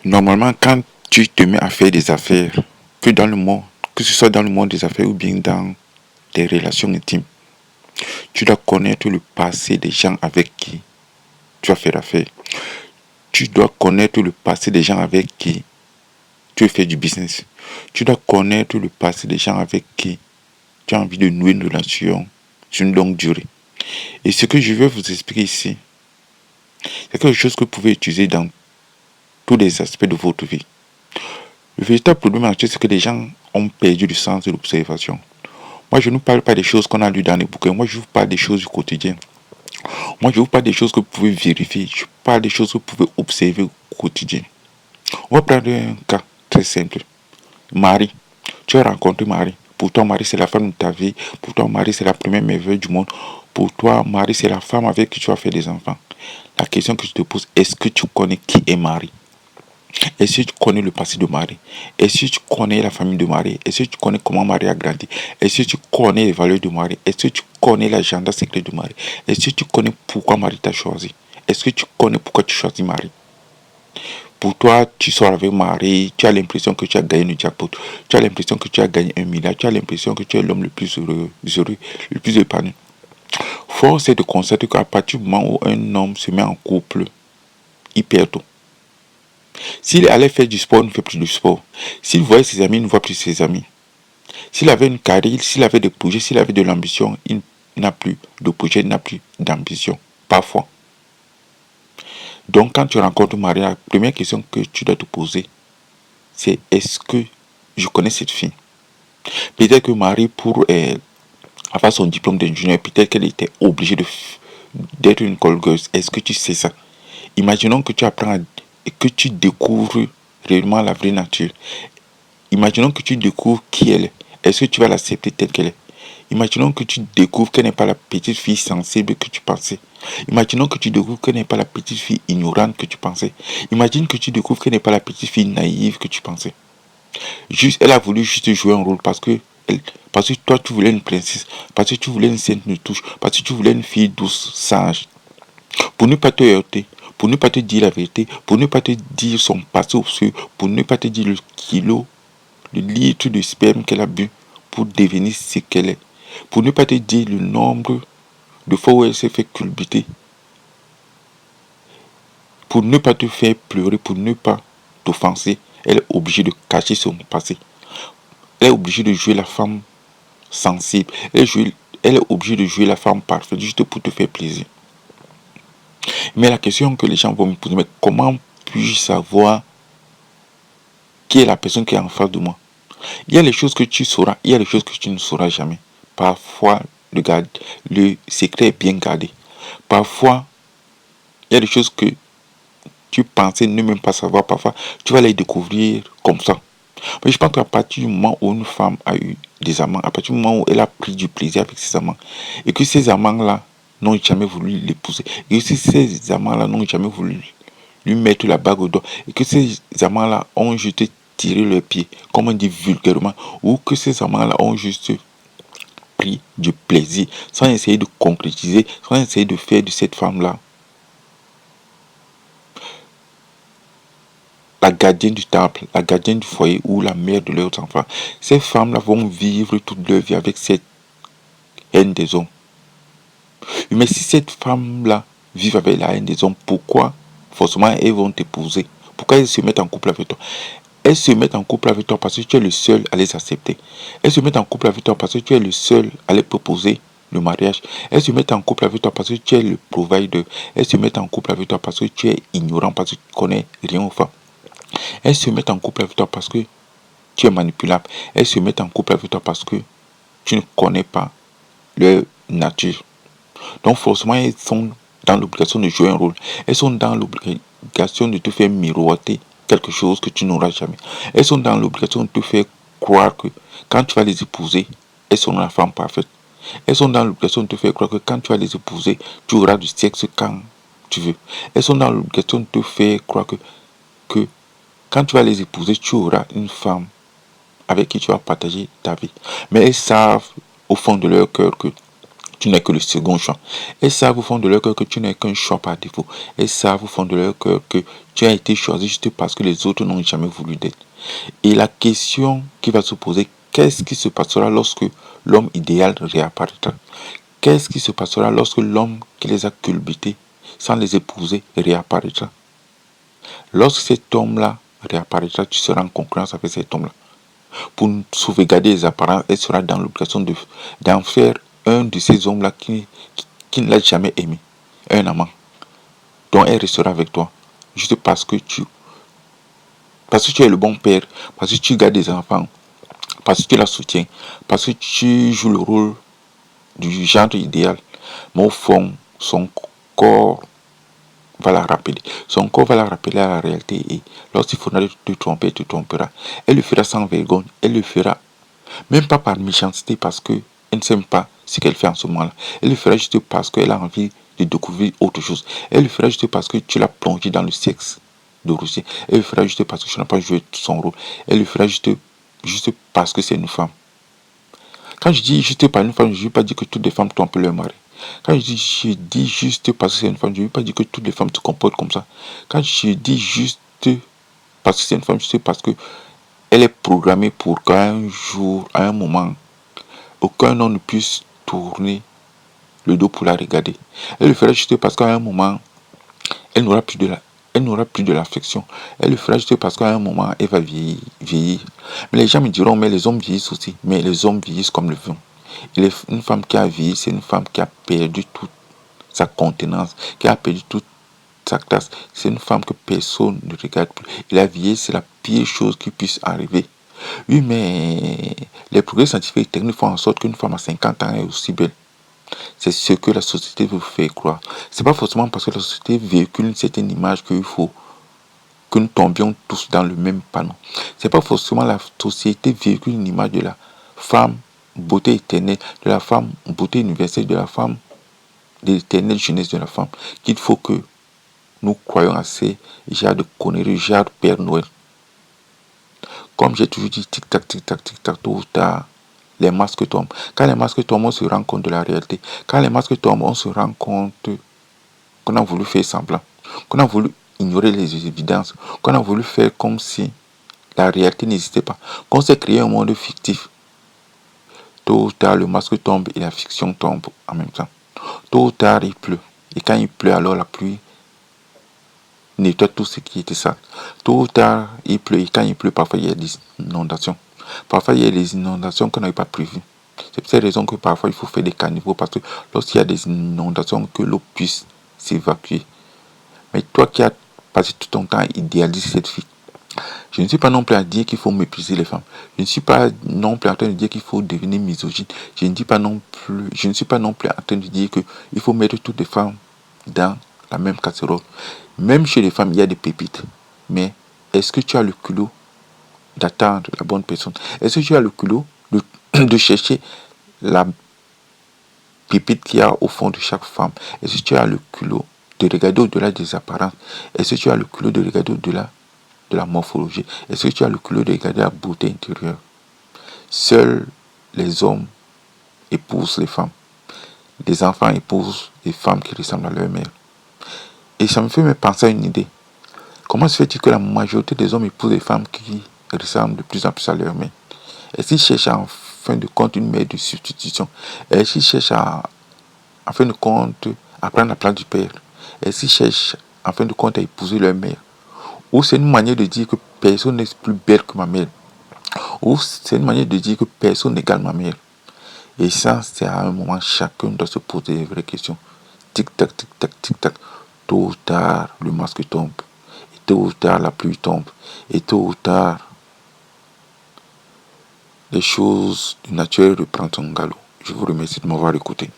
Normalement, quand tu te mets à faire des affaires, que dans le monde, que ce soit dans le monde des affaires ou bien dans des relations intimes, tu dois connaître le passé des gens avec qui tu as fait l'affaire. Tu dois connaître le passé des gens avec qui tu as fait du business. Tu dois connaître le passé des gens avec qui tu as envie de nouer une relation sur une longue durée. Et ce que je veux vous expliquer ici, c'est quelque chose que vous pouvez utiliser dans tous les aspects de votre vie. Le véritable problème actuel, c'est que les gens ont perdu le sens de l'observation. Moi, je ne parle pas des choses qu'on a lues dans les bouquins. Moi, je vous parle des choses du quotidien. Moi, je vous parle des choses que vous pouvez vérifier. Je parle des choses que vous pouvez observer au quotidien. On va prendre un cas très simple. Marie. Tu as rencontré Marie. Pour toi, Marie, c'est la femme de ta vie. Pour toi, Marie, c'est la première merveille du monde. Pour toi, Marie, c'est la femme avec qui tu vas faire des enfants. La question que je te pose, est-ce que tu connais qui est Marie? Est-ce que tu connais le passé de Marie? Est-ce que tu connais la famille de Marie? Est-ce que tu connais comment Marie a grandi? Est-ce que tu connais les valeurs de Marie? Est-ce que tu connais l'agenda secret de Marie? Est-ce que tu connais pourquoi Marie t'a choisi? Est-ce que tu connais pourquoi tu choisis Marie? Pour toi, tu sors avec Marie, tu as l'impression que tu as gagné le jackpot. Tu as l'impression que tu as gagné 1 milliard. Tu as l'impression que tu es l'homme le plus heureux, le plus épanoui. Force est de constater qu'à partir du moment où un homme se met en couple, il perd tout. S'il allait faire du sport, il ne fait plus du sport. S'il voyait ses amis, il ne voit plus ses amis. S'il avait une carrière, s'il avait des projets, s'il avait de l'ambition, il n'a plus de projet, il n'a plus d'ambition. Parfois. Donc, quand tu rencontres Marie, la première question que tu dois te poser, c'est est-ce que je connais cette fille? Peut-être que Marie, pour avoir son diplôme d'ingénieur, peut-être qu'elle était obligée d'être une colgueuse. Est-ce que tu sais ça? Imaginons que tu apprends et que tu découvres réellement la vraie nature. Imaginons que tu découvres qui elle est. Est-ce que tu vas l'accepter telle qu'elle est? Imaginons que tu découvres qu'elle n'est pas la petite fille sensible que tu pensais. Imaginons que tu découvres qu'elle n'est pas la petite fille ignorante que tu pensais. Imagine que tu découvres qu'elle n'est pas la petite fille naïve que tu pensais. Juste, elle a voulu juste jouer un rôle parce que toi tu voulais une princesse, parce que tu voulais une sainte de touche, parce que tu voulais une fille douce, sage. Pour ne pas te heurter, pour ne pas te dire la vérité, pour ne pas te dire son passé obscur, pour ne pas te dire le litre de sperme qu'elle a bu pour devenir ce qu'elle est, pour ne pas te dire le nombre de fois où elle s'est fait culbuter, pour ne pas te faire pleurer, pour ne pas t'offenser, elle est obligée de cacher son passé. Elle est obligée de jouer la femme sensible. Elle est obligée de jouer la femme parfaite juste pour te faire plaisir. Mais la question que les gens vont me poser, mais comment puis-je savoir qui est la personne qui est en face de moi? Il y a les choses que tu sauras, il y a les choses que tu ne sauras jamais. Parfois, le secret est bien gardé. Parfois, il y a des choses que tu pensais ne même pas savoir. Parfois, tu vas les découvrir comme ça. Mais je pense qu'à partir du moment où une femme a eu des amants, à partir du moment où elle a pris du plaisir avec ses amants, et que ces amants-là n'ont jamais voulu l'épouser, et que ces amants-là n'ont jamais voulu lui mettre la bague au doigt, et que ces amants-là ont juste tiré le pied, comme on dit vulgairement, ou que ces amants-là ont juste pris du plaisir, sans essayer de concrétiser, sans essayer de faire de cette femme-là la gardienne du temple, la gardienne du foyer ou la mère de leurs enfants. Ces femmes-là vont vivre toute leur vie avec cette haine des hommes. Mais si cette femme-là vit avec la haine des hommes, pourquoi forcément elles vont t'épouser? Pourquoi elles se mettent en couple avec toi? Elles se mettent en couple avec toi parce que tu es le seul à les accepter. Elles se mettent en couple avec toi parce que tu es le seul à les proposer le mariage. Elles se mettent en couple avec toi parce que tu es le provider. Elles se mettent en couple avec toi parce que tu es ignorant, parce que tu ne connais rien aux femmes. Elles se mettent en couple avec toi parce que tu es manipulable. Elles se mettent en couple avec toi parce que tu ne connais pas leur nature. Donc forcément, elles sont dans l'obligation de jouer un rôle. Elles sont dans l'obligation de te faire miroiter quelque chose que tu n'auras jamais. Elles sont dans l'obligation de te faire croire que quand tu vas les épouser, elles sont la femme parfaite. Elles sont dans l'obligation de te faire croire que quand tu vas les épouser, tu auras du sexe quand tu veux. Elles sont dans l'obligation de te faire croire que quand tu vas les épouser, tu auras une femme avec qui tu vas partager ta vie. Mais elles savent au fond de leur cœur que tu n'es que le second choix. Elles savent au fond de leur cœur que tu n'es qu'un choix par défaut. Elles savent au fond de leur cœur que tu as été choisi juste parce que les autres n'ont jamais voulu d'être. Et la question qui va se poser, qu'est-ce qui se passera lorsque l'homme idéal réapparaîtra? Qu'est-ce qui se passera lorsque l'homme qui les a culbutés sans les épouser réapparaîtra? Lorsque cet homme-là réapparaîtra, tu seras en concurrence avec cet homme-là. Pour sauvegarder les apparences, elle sera dans l'obligation d'en faire un de ces hommes-là qui ne l'a jamais aimé, un amant, dont elle restera avec toi, juste parce que tu es le bon père, parce que tu gardes des enfants, parce que tu la soutiens, parce que tu joues le rôle du genre idéal. Mais au fond, son corps va la rappeler. Son corps va la rappeler à la réalité. Et lorsqu'il faudra te tromper, te trompera. Elle le fera sans vergogne. Elle le fera même pas par méchanceté parce que elle ne s'aime pas ce qu'elle fait en ce moment-là. Elle le fera juste parce qu'elle a envie de découvrir autre chose. Elle le fera juste parce que tu l'as plongé dans le sexe de Russie. Elle le fera juste parce que tu n'as pas joué son rôle. Elle le fera juste parce que c'est une femme. Quand je dis juste par une femme, je ne veux pas dire que toutes les femmes trompent leur mari. Quand je dis juste parce que c'est une femme, je ne veux pas dire que toutes les femmes se comportent comme ça. Quand je dis juste parce que c'est une femme, c'est parce que elle est programmée pour qu'un jour, à un moment, aucun homme ne puisse tourner le dos pour la regarder. Elle le fera juste parce qu'à un moment, elle n'aura plus de l'affection. Elle le fera juste parce qu'à un moment, elle va vieillir. Mais les gens me diront, mais les hommes vieillissent aussi. Mais les hommes vieillissent comme le vin. Une femme qui a vieilli, c'est une femme qui a perdu toute sa contenance, qui a perdu toute sa classe. C'est une femme que personne ne regarde plus. Et la vieillesse, c'est la pire chose qui puisse arriver. Oui, mais les progrès scientifiques et techniques font en sorte qu'une femme à 50 ans est aussi belle. C'est ce que la société vous fait croire. C'est pas forcément parce que la société véhicule une certaine image qu'il faut que nous tombions tous dans le même panneau. C'est pas forcément la société véhicule une image de la femme beauté éternelle, de la femme beauté universelle, de la femme de l'éternelle jeunesse de la femme, qu'il faut que nous croyons à ces genres de conneries, genre Père Noël. Comme j'ai toujours dit, tic-tac, tic-tac, tic-tac, tôt ou tard, les masques tombent. Quand les masques tombent, on se rend compte de la réalité. Quand les masques tombent, on se rend compte qu'on a voulu faire semblant, qu'on a voulu ignorer les évidences, qu'on a voulu faire comme si la réalité n'existait pas, qu'on s'est créé un monde fictif. Tôt ou tard, le masque tombe et la fiction tombe en même temps. Tôt ou tard, il pleut. Et quand il pleut, alors la pluie nettoie tout ce qui était sale. Tôt ou tard, il pleut. Et quand il pleut, parfois il y a des inondations. Parfois il y a des inondations qu'on n'avait pas prévues. C'est pour cette raison que parfois il faut faire des caniveaux parce que lorsqu'il y a des inondations, que l'eau puisse s'évacuer. Mais toi qui as passé tout ton temps à idéaliser cette fille, je ne suis pas non plus à dire qu'il faut mépriser les femmes. Je ne suis pas non plus en train de dire qu'il faut devenir misogyne. Je ne suis pas non plus en train de dire qu'il faut mettre toutes les femmes dans la même casserole. Même chez les femmes, il y a des pépites. Mais est-ce que tu as le culot d'attendre la bonne personne? Est-ce que tu as le culot de chercher la pépite qu'il y a au fond de chaque femme? Est-ce que tu as le culot de regarder au-delà des apparences? Est-ce que tu as le culot de regarder au-delà de la morphologie? Est-ce que tu as le culot de regarder la beauté intérieure? Seuls les hommes épousent les femmes. Les enfants épousent les femmes qui ressemblent à leur mère. Et ça me fait me penser à une idée. Comment se fait-il que la majorité des hommes épousent des femmes qui ressemblent de plus en plus à leur mère? Est-ce qu'ils cherchent en fin de compte une mère de substitution? Est-ce qu'ils cherchent en fin de compte à prendre la place du père? Est-ce qu'ils cherchent en fin de compte à épouser leur mère? Ou c'est une manière de dire que personne n'est plus belle que ma mère? Ou c'est une manière de dire que personne n'égale ma mère? Et ça, c'est à un moment, chacun doit se poser des vraies questions. Tic-tac, tic-tac, tic-tac. Tôt ou tard, le masque tombe. Et tôt ou tard, la pluie tombe. Et tôt ou tard, les choses du naturel reprennent son galop. Je vous remercie de m'avoir écouté.